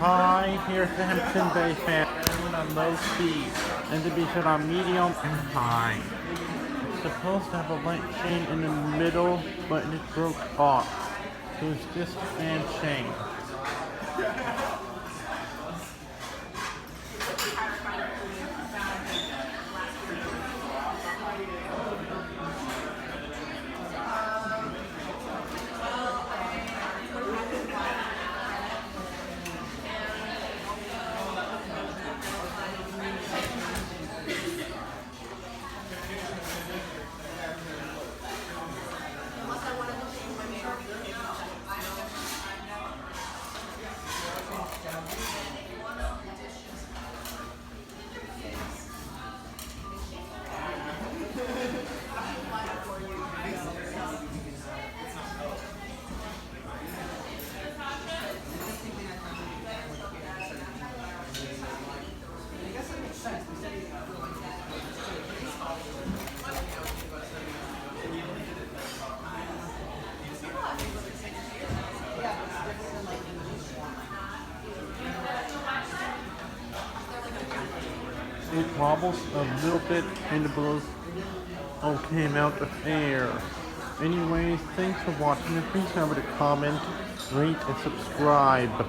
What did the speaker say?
Hi, here's the Hampton Bay fan on low speed, and to be set on medium and high. It's supposed to have a light chain in the middle, but it broke off. So it's just a fan chain. It wobbles a little bit and it blows okay amount of air. Anyways, thanks for watching and please remember to comment, rate, and subscribe.